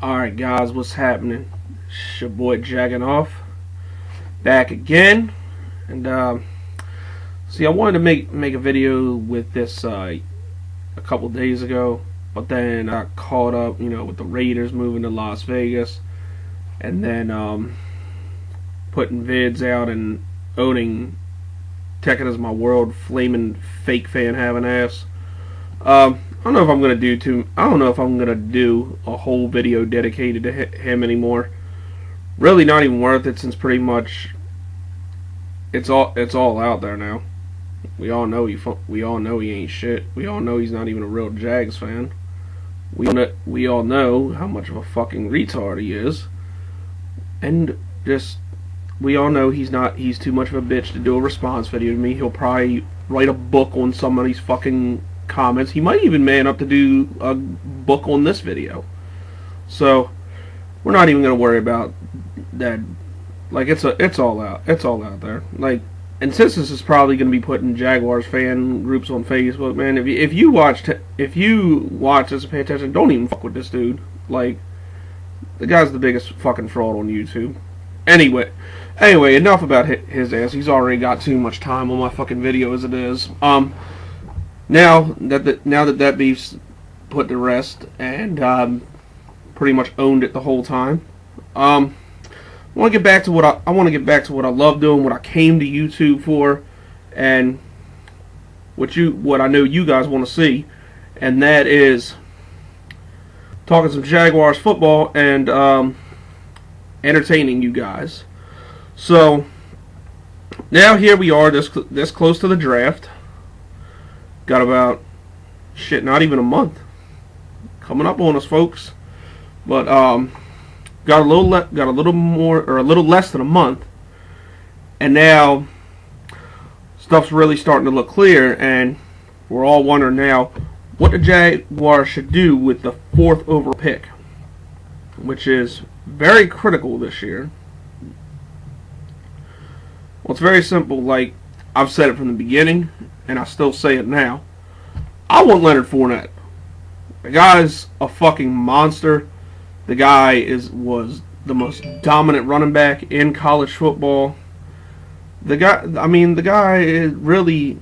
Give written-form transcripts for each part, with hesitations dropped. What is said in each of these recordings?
Alright guys, what's happening? It's your boy Jagging Off, back again. And see, I wanted to make a video with this a couple days ago, but then I caught up, with the Raiders moving to Las Vegas, and then putting vids out and owning Tekken as my world, flaming fake fan having ass. I don't know if I'm gonna do a whole video dedicated to him anymore. Really, not even worth it, since pretty much it's all out there now. We all know he ain't shit. We all know he's not even a real Jags fan. We all know how much of a fucking retard he is, and just we all know he's too much of a bitch to do a response video to me. He'll probably write a book on somebody's fucking comments. He might even man up to do a book on this video. So we're not even gonna worry about that. Like, it's all out there. Like, and since this is probably gonna be putting Jaguars fan groups on Facebook, man, if you watch this and pay attention, don't even fuck with this dude. Like, the guy's the biggest fucking fraud on YouTube. Anyway, enough about his ass. He's already got too much time on my fucking video as it is. Now that beef's put to rest, and pretty much owned it the whole time, I want to get back to what I love doing, what I came to YouTube for, and what I know you guys want to see, and that is talking some Jaguars football and entertaining you guys. So now here we are, this close to the draft. Got about not even a month coming up on us, folks. But got a little more, or a little less than a month, and now stuff's really starting to look clear, and we're all wondering now what the Jaguars should do with the 4th overall pick, which is very critical this year. Well, it's very simple. Like, I've said it from the beginning, and I still say it now. I want Leonard Fournette. The guy's a fucking monster. The guy was the most dominant running back in college football. The guy really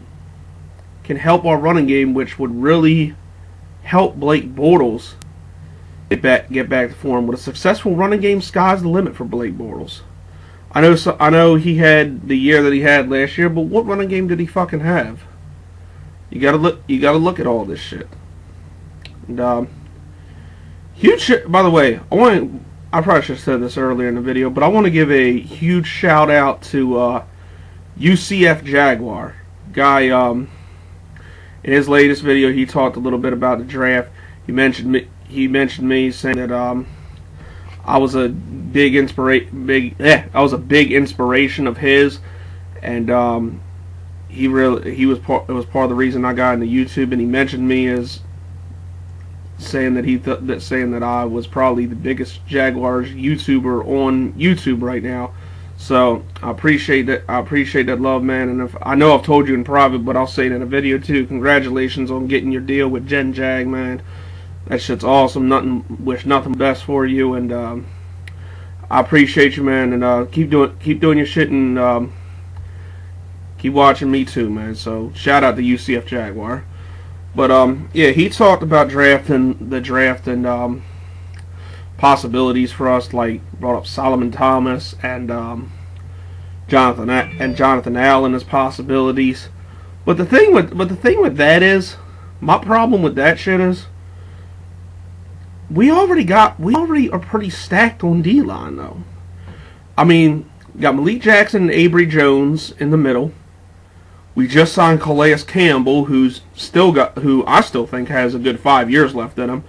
can help our running game, which would really help Blake Bortles get back to form. With a successful running game, sky's the limit for Blake Bortles. I know he had the year that he had last year, but what running game did he fucking have? You gotta look at all this shit. And huge shit. By the way, I probably should have said this earlier in the video, but I want to give a huge shout out to UCF Jaguar guy. In his latest video, he talked a little bit about the draft. He mentioned me saying that I was a big inspiration of his, and it was part of the reason I got into YouTube. And he mentioned me as saying that I was probably the biggest Jaguars YouTuber on YouTube right now. So I appreciate that love, man. And I know I've told you in private, but I'll say it in a video too. Congratulations on getting your deal with Gen Jag, man. That shit's awesome. Wish nothing best for you, and I appreciate you, man. And keep doing your shit, and keep watching me too, man. So shout out to UCF Jaguar. But yeah, he talked about the draft and possibilities for us. Like, brought up Solomon Thomas and Jonathan Allen as possibilities. But the thing with that is, my problem with that shit is, we already are pretty stacked on D-line, though. I mean, got Malik Jackson and Avery Jones in the middle. We just signed Calais Campbell, who I still think has a good 5 years left in him.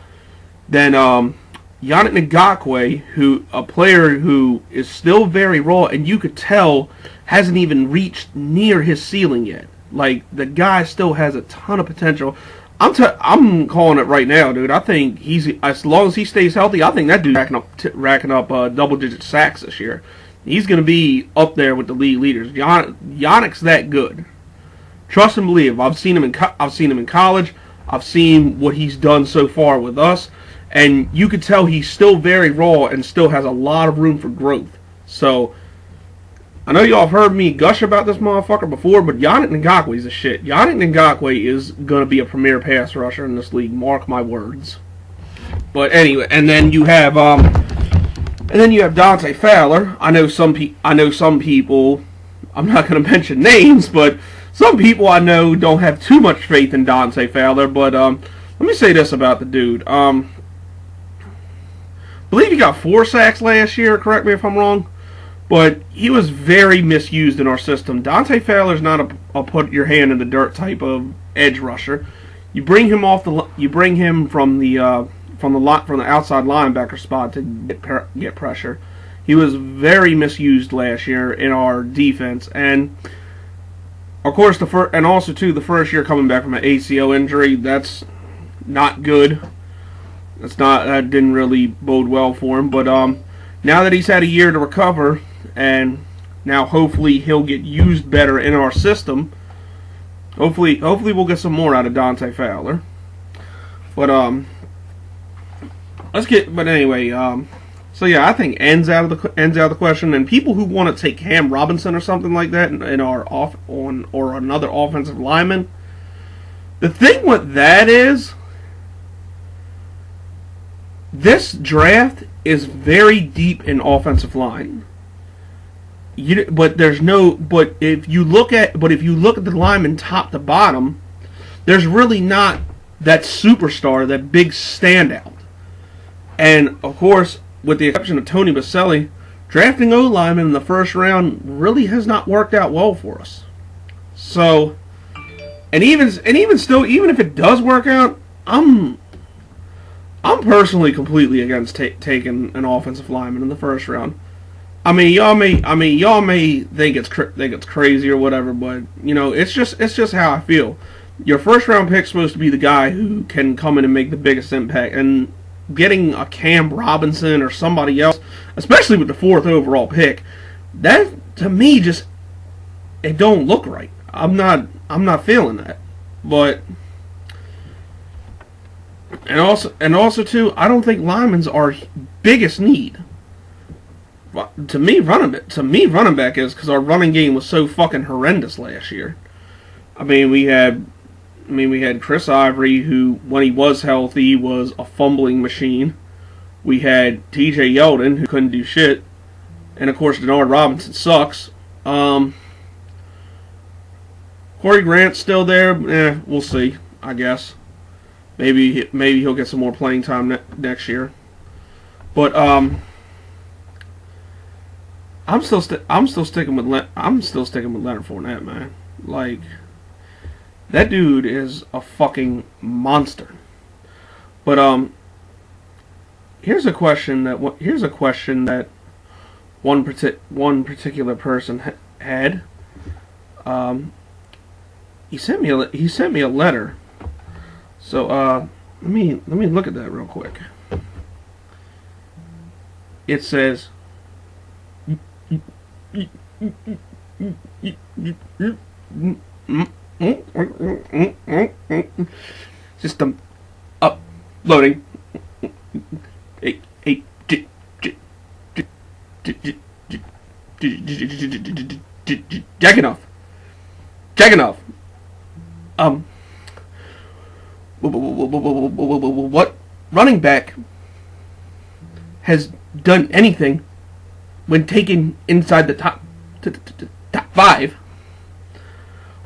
Then Yannick Ngakoue, a player who is still very raw, and you could tell hasn't even reached near his ceiling yet. Like, the guy still has a ton of potential. I'm calling it right now, dude. I think as long as he stays healthy, I think that dude's racking up double-digit sacks this year. He's going to be up there with the league leaders. Yannick's that good. Trust and believe. I've seen him in college. I've seen what he's done so far with us, And you could tell he's still very raw and still has a lot of room for growth. So, I know y'all have heard me gush about this motherfucker before, but Yannick Ngakoue is a shit. Yannick Ngakoue is going to be a premier pass rusher in this league. Mark my words. But anyway, and then you have Dante Fowler. I know some people. I'm not going to mention names, but some people I know don't have too much faith in Dante Fowler. But let me say this about the dude. I believe he got 4 sacks last year. Correct me if I'm wrong. But he was very misused in our system. Dante Fowler's not a put your hand in the dirt type of edge rusher. You bring him from the outside linebacker spot to get pressure. He was very misused last year in our defense, and of course the first year coming back from an ACL injury, that's not good. That didn't really bode well for him. But now that he's had a year to recover, and now hopefully he'll get used better in our system. Hopefully we'll get some more out of Dante Fowler. But anyway, so yeah, I think ends out of the question. And people who want to take Cam Robinson or something like that in our or another offensive lineman. The thing with that is, this draft is very deep in offensive line. But if you look at the linemen top to bottom, there's really not that superstar, that big standout. And of course, with the exception of Tony Baselli, drafting O-linemen in the first round really has not worked out well for us. So, and even if it does work out, I'm personally completely against taking an offensive lineman in the first round. I mean, y'all may think it's crazy or whatever, but it's just how I feel. Your first round pick's supposed to be the guy who can come in and make the biggest impact, and getting a Cam Robinson or somebody else, especially with the 4th overall pick, that to me it don't look right. I'm not feeling that. But and also too, I don't think linemen's our biggest need. To me, running back is, because our running game was so fucking horrendous last year. We had Chris Ivory, who, when he was healthy, was a fumbling machine. We had T.J. Yeldon, who couldn't do shit, and of course Denard Robinson sucks. Corey Grant's still there. We'll see. I guess maybe he'll get some more playing time next year. But I'm still sticking with Leonard Fournette, man. Like, that dude is a fucking monster. But here's a question that one particular person had. He sent me a letter. So let me look at that real quick. It says, system uploading. Jacking off. What running back has done anything when taken inside the top 5?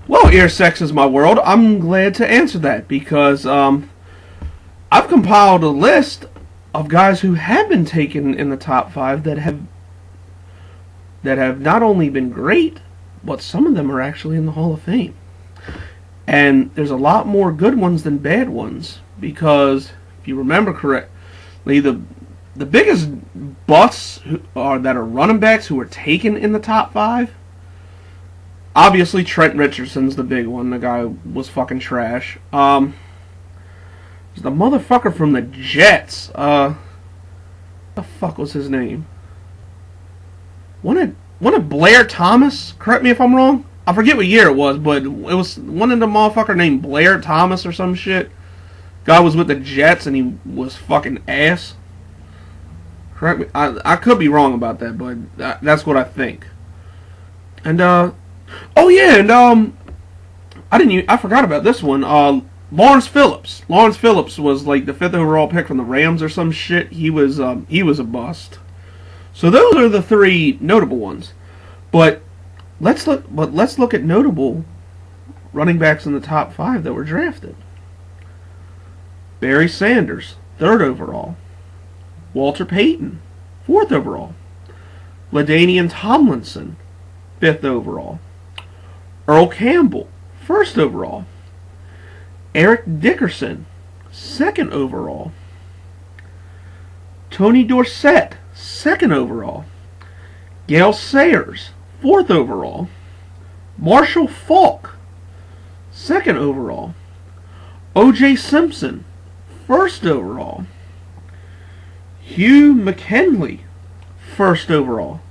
Well, Ear Sex is my world. I'm glad to answer that, because I've compiled a list of guys who have been taken in the top 5 that have not only been great, but some of them are actually in the Hall of Fame. And there's a lot more good ones than bad ones, because if you remember correctly, the biggest busts that are running backs who were taken in the top 5. Obviously, Trent Richardson's the big one. The guy was fucking trash. There's the motherfucker from the Jets. What the fuck was his name? Wasn't it Blair Thomas? Correct me if I'm wrong. I forget what year it was, but it was one of the motherfucker named Blair Thomas or some shit. Guy was with the Jets and he was fucking ass. Correct me. I could be wrong about that, but that's what I think. And oh yeah, and I forgot about this one. Lawrence Phillips. Lawrence Phillips was like the 5th overall pick from the Rams or some shit. He was a bust. So those are the 3 notable ones. But let's look at notable running backs in the top 5 that were drafted. Barry Sanders, 3rd overall. Walter Payton, 4th overall. LaDainian Tomlinson, 5th overall. Earl Campbell, 1st overall. Eric Dickerson, 2nd overall. Tony Dorsett, 2nd overall. Gale Sayers, 4th overall. Marshall Faulk, 2nd overall. O.J. Simpson, 1st overall. Hugh McKinley, 1st overall.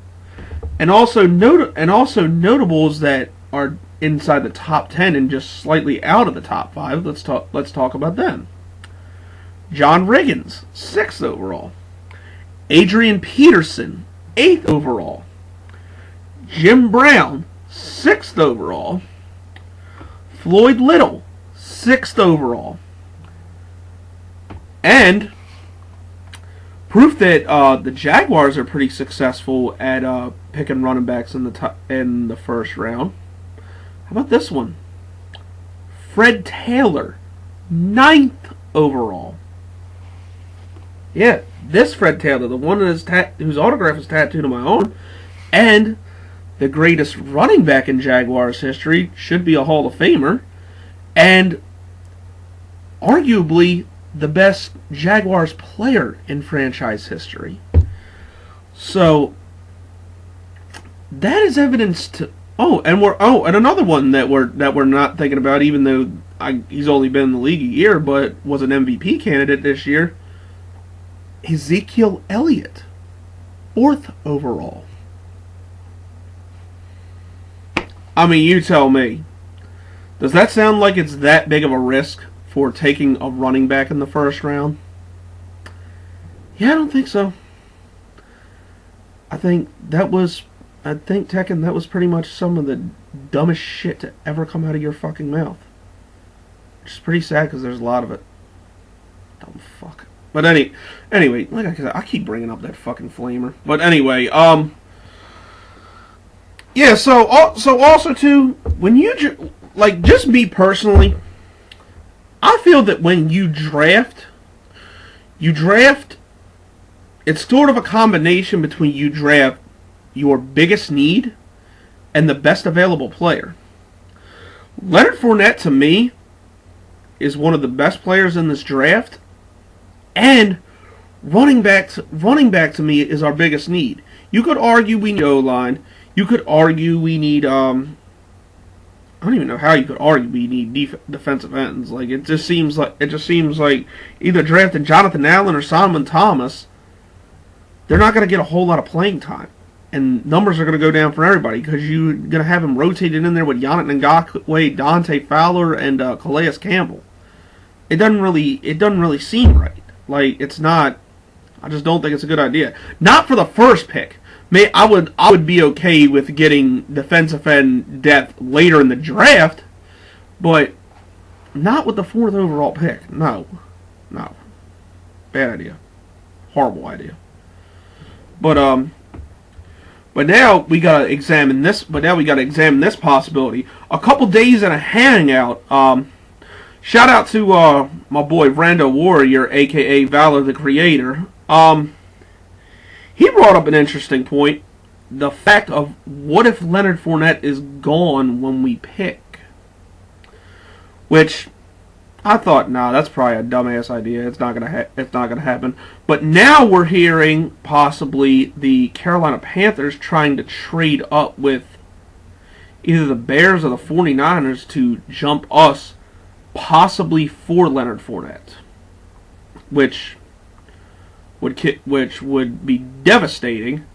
And also notables that are inside the top 10 and just slightly out of the top 5. Let's talk about them. John Riggins, 6th overall. Adrian Peterson, 8th overall. Jim Brown, 6th overall. Floyd Little, 6th overall. And proof that the Jaguars are pretty successful at picking running backs in the first round. How about this one? Fred Taylor, 9th overall. Yeah, this Fred Taylor, the one whose autograph is tattooed on my arm, and the greatest running back in Jaguars history, should be a Hall of Famer, and arguably the best Jaguars player in franchise history. So that is evidence to. And another one that we're not thinking about, even though he's only been in the league a year, but was an MVP candidate this year. Ezekiel Elliott, 4th overall. I mean, you tell me. Does that sound like it's that big of a risk for taking a running back in the first round? Yeah, I don't think so. I think Tekken, that was pretty much some of the dumbest shit to ever come out of your fucking mouth. Which is pretty sad because there's a lot of it. Dumb fuck. But anyway, like I said, I keep bringing up that fucking flamer. But anyway, yeah. So also too, when you just me personally, I feel that when you draft, it's sort of a combination between you draft your biggest need and the best available player. Leonard Fournette, to me, is one of the best players in this draft, and running back to me is our biggest need. You could argue we need O-line. You could argue we need I don't even know how you could argue we need defensive ends. Like it just seems like either drafting Jonathan Allen or Solomon Thomas, they're not going to get a whole lot of playing time. And numbers are going to go down for everybody because you're going to have him rotated in there with Yannick Ngakoue, Dante Fowler, and Calais Campbell. It doesn't really seem right. Like it's not. I just don't think it's a good idea. Not for the first pick. I would be okay with getting defensive end depth later in the draft, but not with the 4th overall pick. No, bad idea, horrible idea. But now we gotta examine this. Possibility. A couple days in a hangout. Shout out to my boy Rando Warrior, aka Valor the Creator. He brought up an interesting point. The fact of what if Leonard Fournette is gone when we pick? Which I thought, nah, that's probably a dumbass idea. It's not gonna happen. But now we're hearing possibly the Carolina Panthers trying to trade up with either the Bears or the 49ers to jump us, possibly for Leonard Fournette, which would be devastating.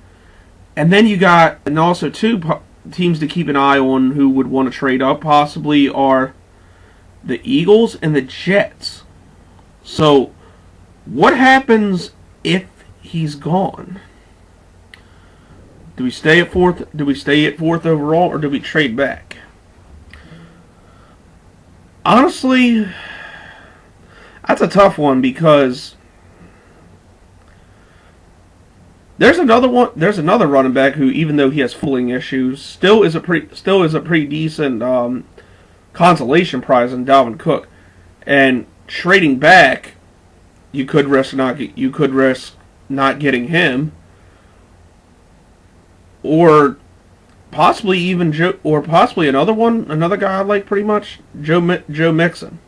And then you got, and also two teams to keep an eye on who would want to trade up possibly are the Eagles and the Jets. So, what happens if he's gone? Do we stay at fourth? Do we stay at fourth overall, or do we trade back? Honestly, that's a tough one because there's another one. There's another running back who, even though he has fooling issues, still is a pretty decent consolation prize in Gavin Cook. And trading back, you could risk not getting him, or possibly another guy I like pretty much, Joe Mixon.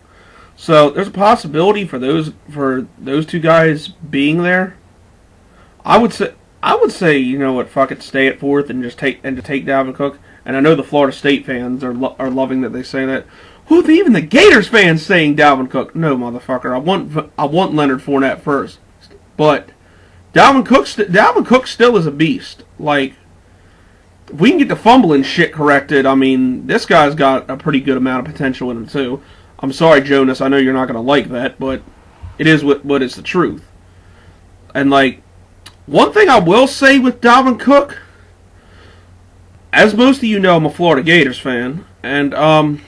So there's a possibility for those two guys being there. I would say you know what, fuck it, stay at fourth and just take Gavin Cook. And I know the Florida State fans are loving that they say that. Who's even the Gators fans saying Dalvin Cook? No, motherfucker. I want Leonard Fournette first, but Dalvin Cook still is a beast. Like, if we can get the fumbling shit corrected, I mean, this guy's got a pretty good amount of potential in him too. I'm sorry, Jonas. I know you're not gonna like that, but it is what it's the truth. And like, one thing I will say with Dalvin Cook, as most of you know, I'm a Florida Gators fan, and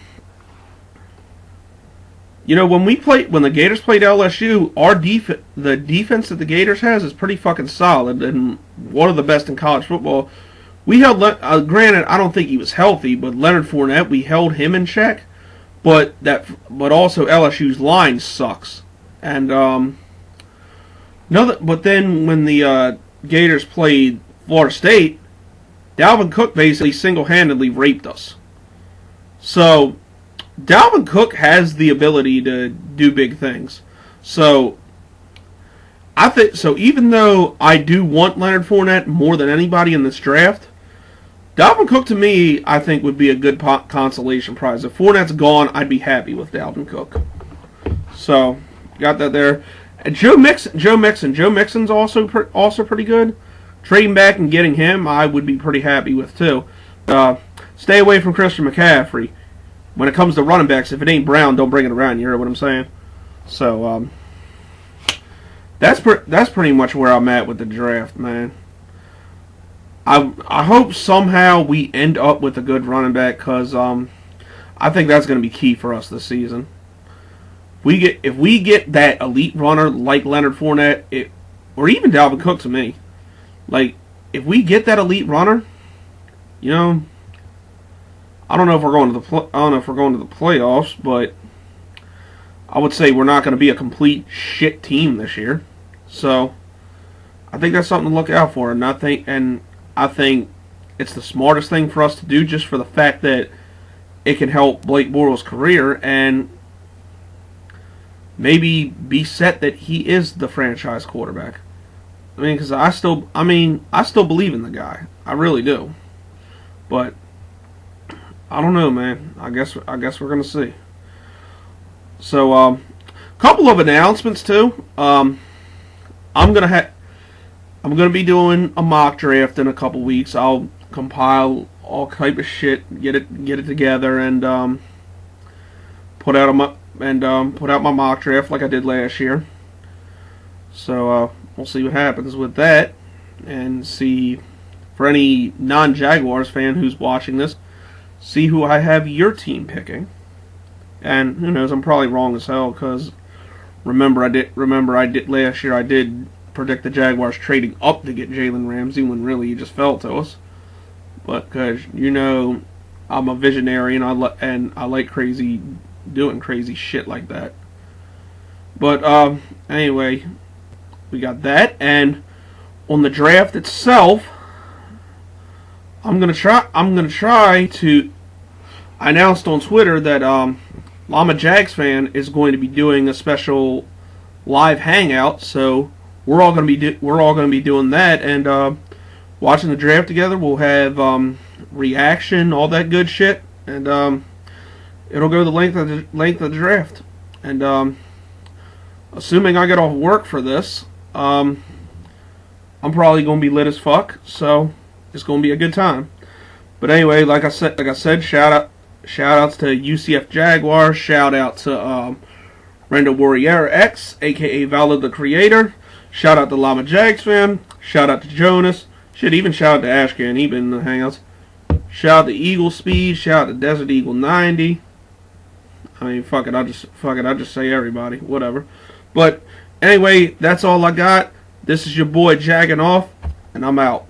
you know, when the Gators played LSU, the defense that the Gators has is pretty fucking solid and one of the best in college football. We held, granted, I don't think he was healthy, but Leonard Fournette, we held him in check. But also LSU's line sucks. And but then when the Gators played Florida State, Dalvin Cook basically single-handedly raped us. So Dalvin Cook has the ability to do big things. So I think even though I do want Leonard Fournette more than anybody in this draft, Dalvin Cook to me, I think, would be a good consolation prize. If Fournette's gone, I'd be happy with Dalvin Cook. So got that there. And Joe Mixon's also pretty good. Trading back and getting him, I would be pretty happy with too. Stay away from Christian McCaffrey. When it comes to running backs, if it ain't Brown, don't bring it around. You hear what I'm saying? So that's pretty much where I'm at with the draft, man. I hope somehow we end up with a good running back, because I think that's going to be key for us this season. If we get that elite runner like Leonard Fournette, or even Dalvin Cook to me, like, if we get that elite runner, you know, I don't know if we're going to the playoffs, but I would say we're not going to be a complete shit team this year. So I think that's something to look out for, and I think it's the smartest thing for us to do, just for the fact that it can help Blake Bortles' career and maybe be set that he is the franchise quarterback. I mean, because I still believe in the guy. I really do. But I don't know, man. I guess we're gonna see. So, couple of announcements too. I'm gonna be doing a mock draft in a couple weeks. I'll compile all type of shit, get it together, and put out my mock draft like I did last year. So we'll see what happens with that, and see, for any non-Jaguars fan who's watching this, see who I have your team picking. And who knows, I'm probably wrong as hell, because remember I did last year, I did predict the Jaguars trading up to get Jalen Ramsey when really he just fell to us. But because, you know, I'm a visionary and I like doing crazy shit like that. But anyway, we got that, and on the draft itself, I'm gonna try to. I announced on Twitter that Llama Jags fan is going to be doing a special live hangout, so we're all gonna be doing that and watching the draft together. We'll have reaction, all that good shit, and it'll go the length of the draft. And assuming I get off work for this, I'm probably gonna be lit as fuck. So it's gonna be a good time. But anyway, like I said, shout outs to UCF Jaguars. Shout out to Randall Warrior X, aka Valor the Creator. Shout out to Llama Jags fam. Shout out to Jonas. Shit, even shout out to Ashcan. He been in the hangouts. Shout out to Eagle Speed. Shout out to Desert Eagle 90. I mean, fuck it. I'll just say everybody. Whatever. But anyway, that's all I got. This is your boy Jagging Off, and I'm out.